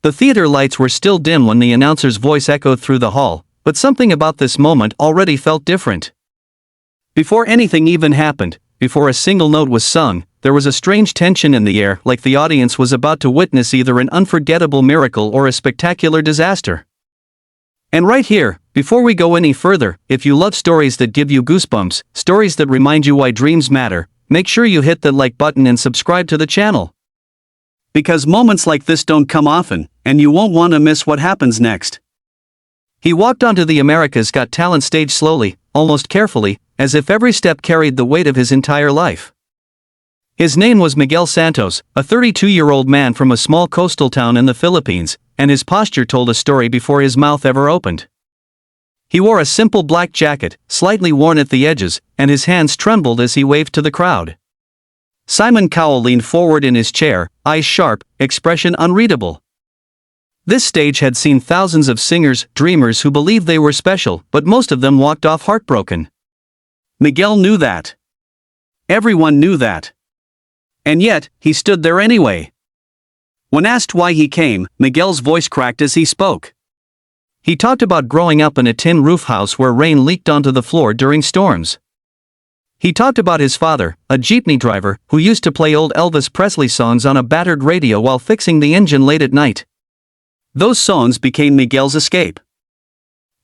The theater lights were still dim when the announcer's voice echoed through the hall, but something about this moment already felt different. Before anything even happened, before a single note was sung, there was a strange tension in the air, like the audience was about to witness either an unforgettable miracle or a spectacular disaster. And right here, before we go any further, if you love stories that give you goosebumps, stories that remind you why dreams matter, make sure you hit the like button and subscribe to the channel. Because moments like this don't come often, and you won't want to miss what happens next. He walked onto the America's Got Talent stage slowly, almost carefully, as if every step carried the weight of his entire life. His name was Miguel Santos, a 32-year-old man from a small coastal town in the Philippines, and his posture told a story before his mouth ever opened. He wore a simple black jacket, slightly worn at the edges, and his hands trembled as he waved to the crowd. Simon Cowell leaned forward in his chair, eyes sharp, expression unreadable. This stage had seen thousands of singers, dreamers who believed they were special, but most of them walked off heartbroken. Miguel knew that. Everyone knew that. And yet, he stood there anyway. When asked why he came, Miguel's voice cracked as he spoke. He talked about growing up in a tin roof house where rain leaked onto the floor during storms. He talked about his father, a jeepney driver, who used to play old Elvis Presley songs on a battered radio while fixing the engine late at night. Those songs became Miguel's escape.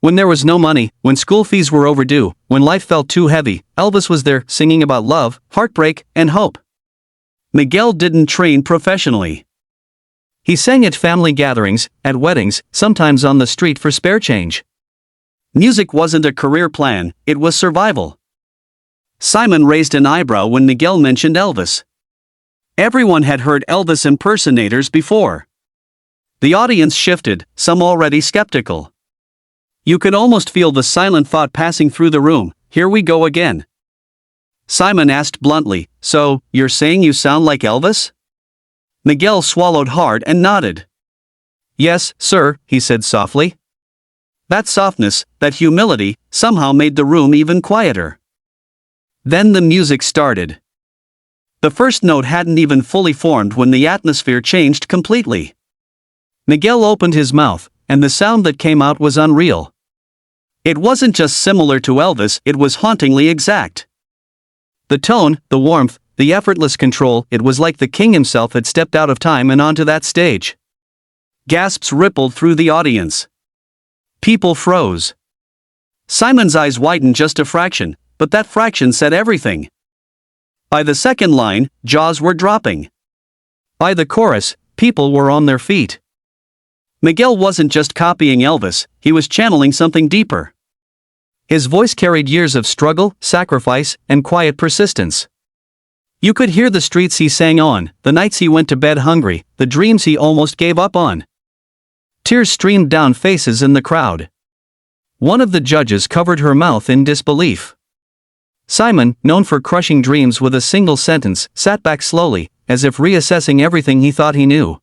When there was no money, when school fees were overdue, when life felt too heavy, Elvis was there, singing about love, heartbreak, and hope. Miguel didn't train professionally. He sang at family gatherings, at weddings, sometimes on the street for spare change. Music wasn't a career plan, it was survival. Simon raised an eyebrow when Miguel mentioned Elvis. Everyone had heard Elvis impersonators before. The audience shifted, some already skeptical. You could almost feel the silent thought passing through the room, here we go again. Simon asked bluntly, "So, you're saying you sound like Elvis?" Miguel swallowed hard and nodded. "Yes, sir," he said softly. That softness, that humility, somehow made the room even quieter. Then the music started. The first note hadn't even fully formed when the atmosphere changed completely. Miguel opened his mouth, and the sound that came out was unreal. It wasn't just similar to Elvis, it was hauntingly exact. The tone, the warmth, the effortless control, it was like the king himself had stepped out of time and onto that stage. Gasps rippled through the audience. People froze. Simon's eyes widened just a fraction, but that fraction said everything. By the second line, jaws were dropping. By the chorus, people were on their feet. Miguel wasn't just copying Elvis, he was channeling something deeper. His voice carried years of struggle, sacrifice, and quiet persistence. You could hear the streets he sang on, the nights he went to bed hungry, the dreams he almost gave up on. Tears streamed down faces in the crowd. One of the judges covered her mouth in disbelief. Simon, known for crushing dreams with a single sentence, sat back slowly, as if reassessing everything he thought he knew.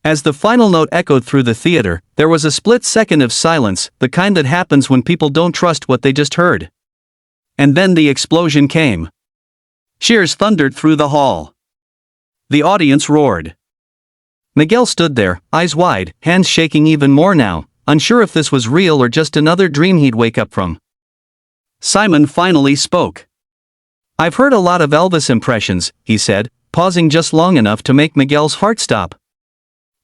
As the final note echoed through the theater, there was a split second of silence, the kind that happens when people don't trust what they just heard. And then the explosion came. Cheers thundered through the hall. The audience roared. Miguel stood there, eyes wide, hands shaking even more now, unsure if this was real or just another dream he'd wake up from. Simon finally spoke. "I've heard a lot of Elvis impressions," he said, pausing just long enough to make Miguel's heart stop.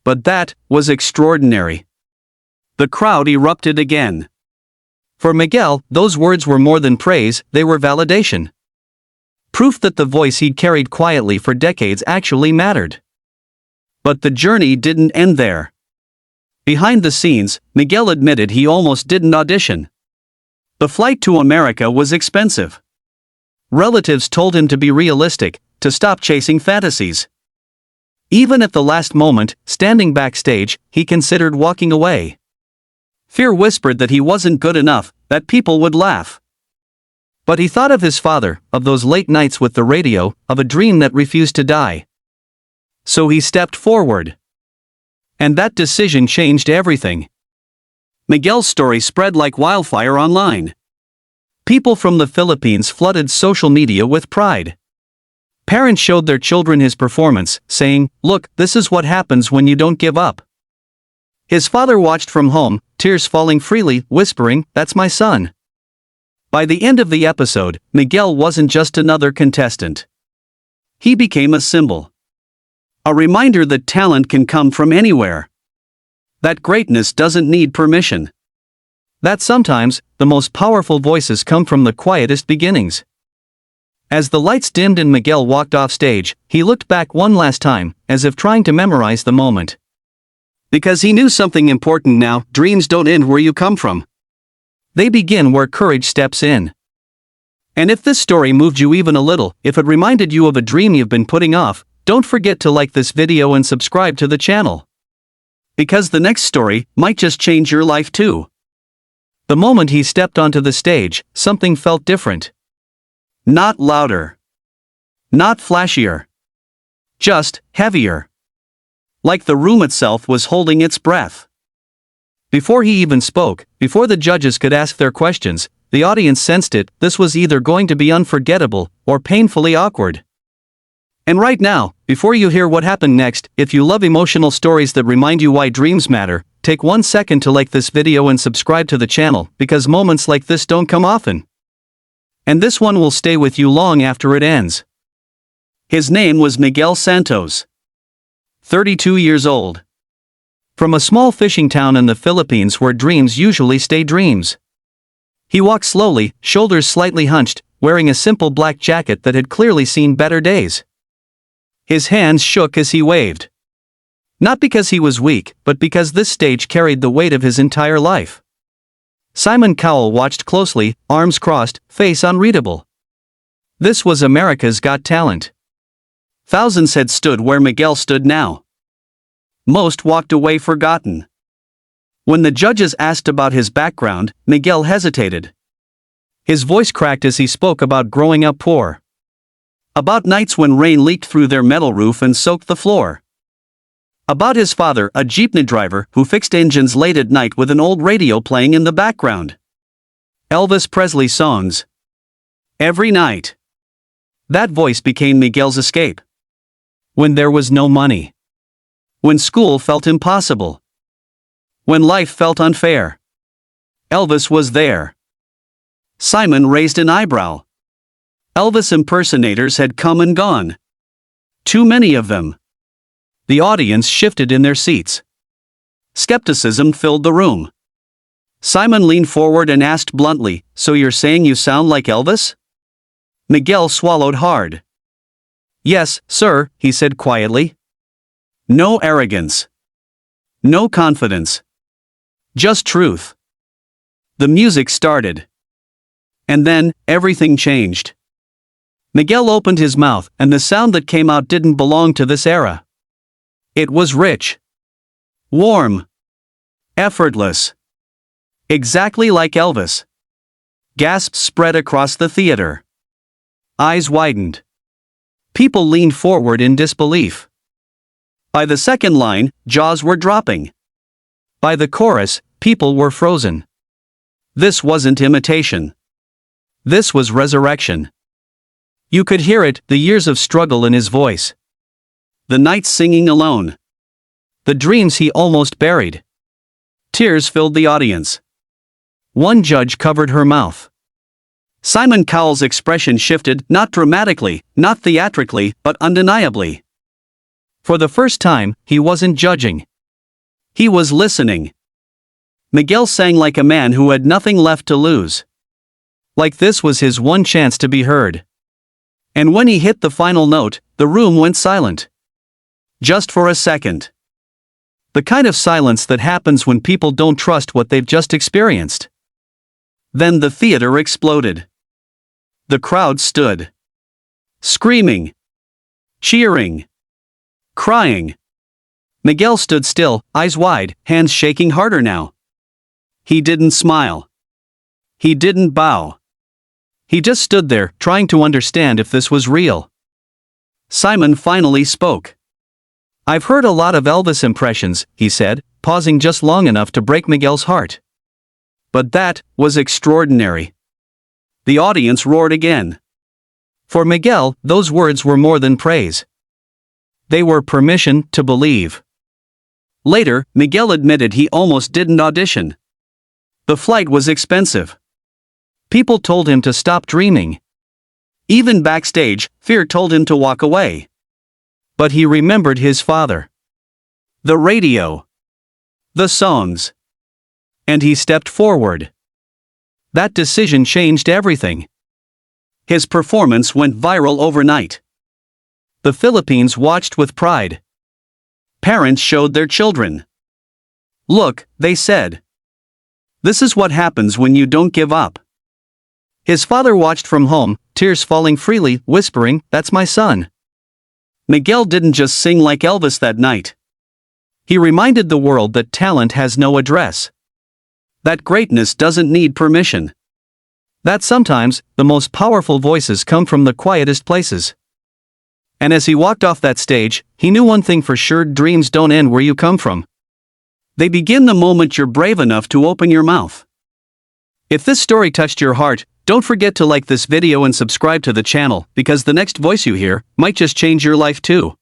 But that was extraordinary. The crowd erupted again. For Miguel, those words were more than praise, they were validation. Proof that the voice he'd carried quietly for decades actually mattered. But the journey didn't end there. Behind the scenes, Miguel admitted he almost didn't audition. The flight to America was expensive. Relatives told him to be realistic, to stop chasing fantasies. Even at the last moment, standing backstage, he considered walking away. Fear whispered that he wasn't good enough, that people would laugh. But he thought of his father, of those late nights with the radio, of a dream that refused to die. So he stepped forward. And that decision changed everything. Miguel's story spread like wildfire online. People from the Philippines flooded social media with pride. Parents showed their children his performance, saying, "Look, this is what happens when you don't give up." His father watched from home, tears falling freely, whispering, "That's my son." By the end of the episode, Miguel wasn't just another contestant. He became a symbol. A reminder that talent can come from anywhere. That greatness doesn't need permission. That sometimes, the most powerful voices come from the quietest beginnings. As the lights dimmed and Miguel walked off stage, he looked back one last time, as if trying to memorize the moment. Because he knew something important now: dreams don't end where you come from. They begin where courage steps in. And if this story moved you even a little, if it reminded you of a dream you've been putting off, don't forget to like this video and subscribe to the channel. Because the next story might just change your life too. The moment he stepped onto the stage, something felt different. Not louder. Not flashier. Just heavier. Like the room itself was holding its breath. Before he even spoke, before the judges could ask their questions, the audience sensed it. This was either going to be unforgettable or painfully awkward. And right now, before you hear what happened next, if you love emotional stories that remind you why dreams matter, take 1 second to like this video and subscribe to the channel, because moments like this don't come often. And this one will stay with you long after it ends. His name was Miguel Santos. 32 years old. From a small fishing town in the Philippines where dreams usually stay dreams. He walked slowly, shoulders slightly hunched, wearing a simple black jacket that had clearly seen better days. His hands shook as he waved. Not because he was weak, but because this stage carried the weight of his entire life. Cowell watched closely, arms crossed, face unreadable. This was America's Got Talent. Thousands had stood where Miguel stood now. Most walked away forgotten. When the judges asked about his background, Miguel hesitated. His voice cracked as he spoke about growing up poor. About nights when rain leaked through their metal roof and soaked the floor. About his father, a jeepney driver, who fixed engines late at night with an old radio playing in the background. Elvis Presley songs. Every night. That voice became Miguel's escape. When there was no money. When school felt impossible. When life felt unfair. Elvis was there. Simon raised an eyebrow. Elvis impersonators had come and gone. Too many of them. The audience shifted in their seats. Skepticism filled the room. Simon leaned forward and asked bluntly, "So you're saying you sound like Elvis?" Miguel swallowed hard. "Yes, sir," he said quietly. No arrogance. No confidence. Just truth. The music started. And then, everything changed. Miguel opened his mouth, and the sound that came out didn't belong to this era. It was rich. Warm. Effortless. Exactly like Elvis. Gasps spread across the theater. Eyes widened. People leaned forward in disbelief. By the second line, jaws were dropping. By the chorus, people were frozen. This wasn't imitation. This was resurrection. You could hear it, the years of struggle in his voice. The nights singing alone. The dreams he almost buried. Tears filled the audience. One judge covered her mouth. Cowell's expression shifted, not dramatically, not theatrically, but undeniably. For the first time, he wasn't judging. He was listening. Miguel sang like a man who had nothing left to lose. Like this was his one chance to be heard. And when he hit the final note, the room went silent. Just for a second. The kind of silence that happens when people don't trust what they've just experienced. Then the theater exploded. The crowd stood. Screaming. Cheering. Crying. Miguel stood still, eyes wide, hands shaking harder now. He didn't smile. He didn't bow. He just stood there, trying to understand if this was real. Simon finally spoke. "I've heard a lot of Elvis impressions," he said, pausing just long enough to break Miguel's heart. But that was extraordinary. The audience roared again. For Miguel, those words were more than praise. They were permission to believe. Later, Miguel admitted he almost didn't audition. The flight was expensive. People told him to stop dreaming. Even backstage, fear told him to walk away. But he remembered his father. The radio. The songs. And he stepped forward. That decision changed everything. His performance went viral overnight. The Philippines watched with pride. Parents showed their children. Look, they said. This is what happens when you don't give up. His father watched from home, tears falling freely, whispering, "That's my son." Miguel didn't just sing like Elvis that night. He reminded the world that talent has no address. That greatness doesn't need permission. That sometimes, the most powerful voices come from the quietest places. And as he walked off that stage, he knew one thing for sure: dreams don't end where you come from. They begin the moment you're brave enough to open your mouth. If this story touched your heart, don't forget to like this video and subscribe to the channel, because the next voice you hear might just change your life too.